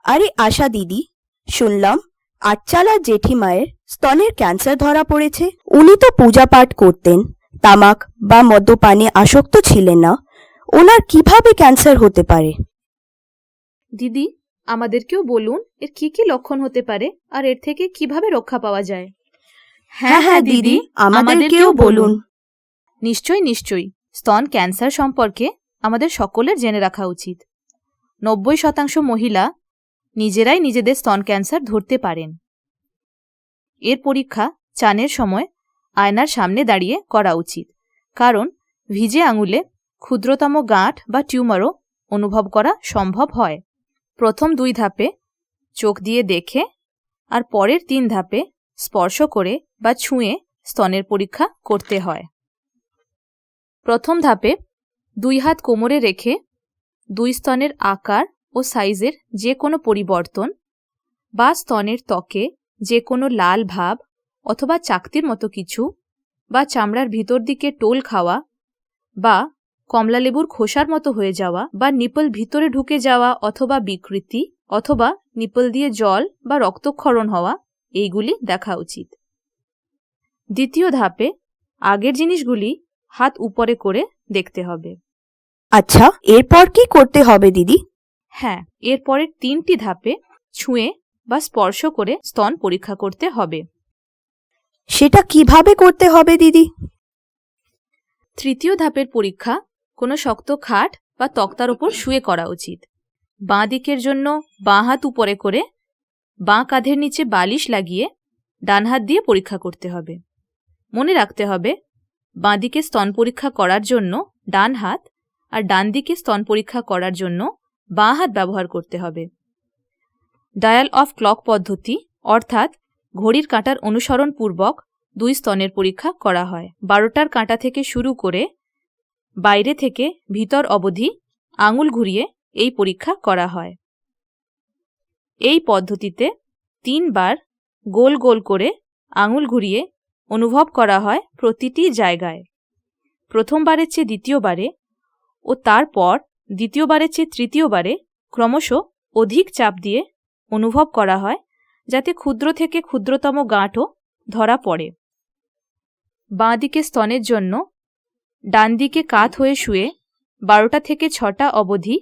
আরে আশা দিদি, শুনলাম আটচালার জেঠিমায়ের স্তনের ক্যান্সার ধরা পড়েছে। উনি তো পূজা পাঠ করতেন, তামাক বা মদ্যপানে আসক্ত ছিলেন না। ওনার কিভাবে ক্যান্সার হতে পারে? দিদি, আমাদেরকেও বলুন এর কি কি লক্ষণ হতে পারে আর এর থেকে কিভাবে রক্ষা পাওয়া যায়। হ্যাঁ হ্যাঁ দিদি, আমাদেরকেও বলুন। নিশ্চয়ই স্তন ক্যান্সার সম্পর্কে আমাদের সকলের জেনে রাখা উচিত। 90% মহিলা নিজেরাই নিজেদের স্তন ক্যান্সার ধরতে পারেন। এর পরীক্ষা চানের সময় আয়নার সামনে দাঁড়িয়ে করা উচিত, কারণ ভিজে আঙুলে ক্ষুদ্রতম গাঁট বা টিউমারও অনুভব করা সম্ভব হয়। প্রথম 2 ধাপে চোখ দিয়ে দেখে আর পরের 3 ধাপে স্পর্শ করে বা ছুঁয়ে স্তনের পরীক্ষা করতে হয়। প্রথম ধাপে 2 হাত কোমরে রেখে 2 স্তনের আকার ও সাইজের যে কোনো পরিবর্তন বা স্তনের ত্বকে যে কোনো লাল ভাব অথবা চাকতির মতো কিছু বা চামড়ার ভিতর দিকে টোল খাওয়া বা কমলালেবুর খোসার মতো হয়ে যাওয়া বা নিপল ভিতরে ঢুকে যাওয়া অথবা বিকৃতি অথবা নিপল দিয়ে জল বা রক্তক্ষরণ হওয়া, এইগুলি দেখা উচিত। দ্বিতীয় ধাপে আগের জিনিসগুলি হাত উপরে করে দেখতে হবে। আচ্ছা, এরপর কি করতে হবে দিদি? হ্যাঁ, এরপরের 3টি ধাপে ছুঁয়ে বা স্পর্শ করে স্তন পরীক্ষা করতে হবে। সেটা কিভাবে করতে হবে দিদি? তৃতীয় ধাপের পরীক্ষা কোনো শক্ত খাট বা তক্তার ওপর শুয়ে করা উচিত। বাঁ দিকের জন্য বাঁ হাত উপরে করে বাঁ কাঁধের নিচে বালিশ লাগিয়ে ডান হাত দিয়ে পরীক্ষা করতে হবে। মনে রাখতে হবে, বাঁ দিকে স্তন পরীক্ষা করার জন্য ডান হাত আর ডান দিকে স্তন পরীক্ষা করার জন্য বাঁ হাত ব্যবহার করতে হবে। ডায়াল অফ ক্লক পদ্ধতি অর্থাৎ ঘড়ির কাঁটার অনুসরণ পূর্বক 2 স্তনের পরীক্ষা করা হয়। 12টার কাঁটা থেকে শুরু করে বাইরে থেকে ভিতর অবধি আঙুল ঘুরিয়ে এই পরীক্ষা করা হয়। এই পদ্ধতিতে 3 বার গোল গোল করে আঙুল ঘুরিয়ে অনুভব করা হয় প্রতিটি জায়গায়। প্রথমবারের চেয়ে দ্বিতীয়বারে ও তারপর দ্বিতীয়বারের চেয়ে তৃতীয়বারে ক্রমশ অধিক চাপ দিয়ে অনুভব করা হয়, যাতে ক্ষুদ্র থেকে ক্ষুদ্রতম গাঁটও ধরা পড়ে। বাঁ দিকে স্তনের জন্য ডান দিকে কাত হয়ে শুয়ে 12টা থেকে 6টা অবধি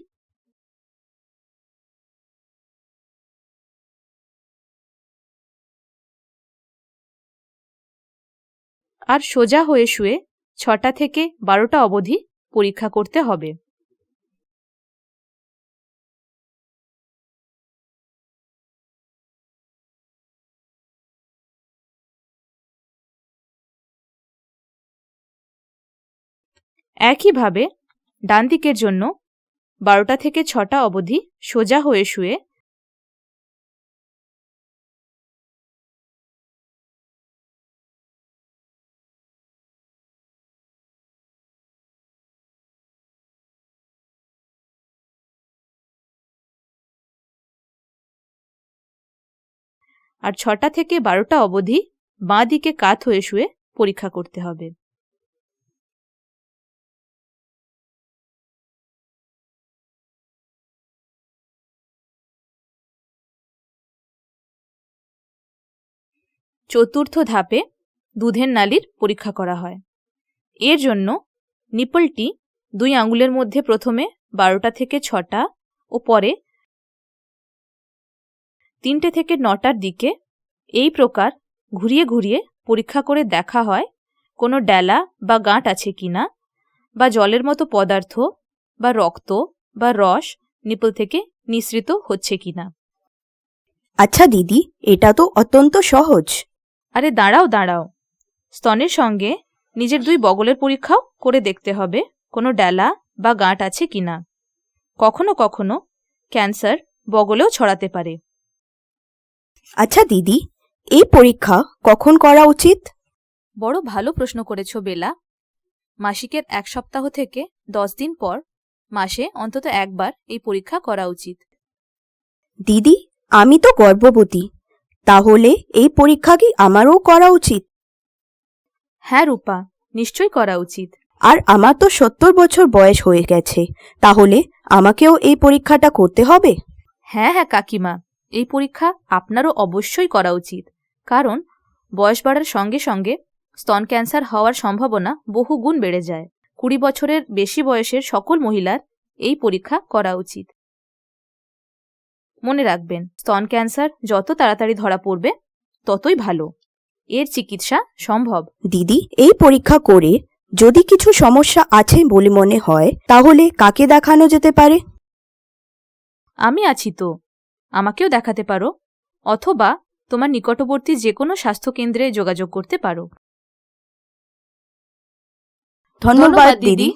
আর সোজা হয়ে শুয়ে 6টা থেকে 12টা অবধি পরীক্ষা করতে হবে। একইভাবে ডান দিকের জন্য 12টা থেকে 6টা অবধি সোজা হয়ে শুয়ে আর 6টা থেকে 12টা অবধি বাঁ দিকে কাত হয়ে শুয়ে পরীক্ষা করতে হবে। চতুর্থ ধাপে দুধের নালির পরীক্ষা করা হয়। এর জন্য নিপলটি 2 আঙুলের মধ্যে প্রথমে 12টা থেকে 6টা ও পরে 3টে থেকে 9টার দিকে এই প্রকার ঘুরিয়ে ঘুরিয়ে পরীক্ষা করে দেখা হয় কোনো ডেলা বা গাঁট আছে কিনা, বা জলের মতো পদার্থ বা রক্ত বা রস নিপল থেকে নিঃসৃত হচ্ছে কিনা। আচ্ছা দিদি, এটা তো অত্যন্ত সহজ। আরে দাঁড়াও, স্তনের সঙ্গে নিজের 2 বগলের পরীক্ষাও করে দেখতে হবে কোনো ডেলা বা গাঁট আছে কিনা। কখনো কখনো ক্যান্সার বগলেও ছড়াতে পারে। আচ্ছা দিদি, এই পরীক্ষা কখন করা উচিত? বড় ভালো প্রশ্ন করেছ বেলা। মাসিকের 1 সপ্তাহ থেকে 10 দিন পর মাসে অন্তত একবার এই পরীক্ষা করা উচিত। দিদি, আমি তো গর্ভবতী, তাহলে এই পরীক্ষা কি আমারও করা উচিত? হ্যাঁ রূপা, নিশ্চয়ই করা উচিত। আর আমার তো 70 বছর বয়স হয়ে গেছে, তাহলে আমাকেও এই পরীক্ষাটা করতে হবে? হ্যাঁ হ্যাঁ কাকিমা, এই পরীক্ষা আপনারও অবশ্যই করা উচিত, কারণ বয়স বাড়ার সঙ্গে সঙ্গে স্তন ক্যান্সার হওয়ার সম্ভাবনা বহু গুণ বেড়ে যায়। 20 বছরের বেশি বয়সের সকল মহিলার এই পরীক্ষা করা উচিত। মনে রাখবেন, স্তন ক্যান্সার যত তাড়াতাড়ি ধরা পড়বে ততই ভালো। এর চিকিৎসা সম্ভব। দিদি, এই পরীক্ষা করে যদি কিছু সমস্যা আছে বলে মনে হয় তাহলে কাকে দেখানো যেতে পারে? আমি আছি তো, আমাকেও দেখাতে পারো, অথবা তোমার নিকটবর্তী যে কোনো স্বাস্থ্যকেন্দ্রে যোগাযোগ করতে পারো। ধন্যবাদ দিদি।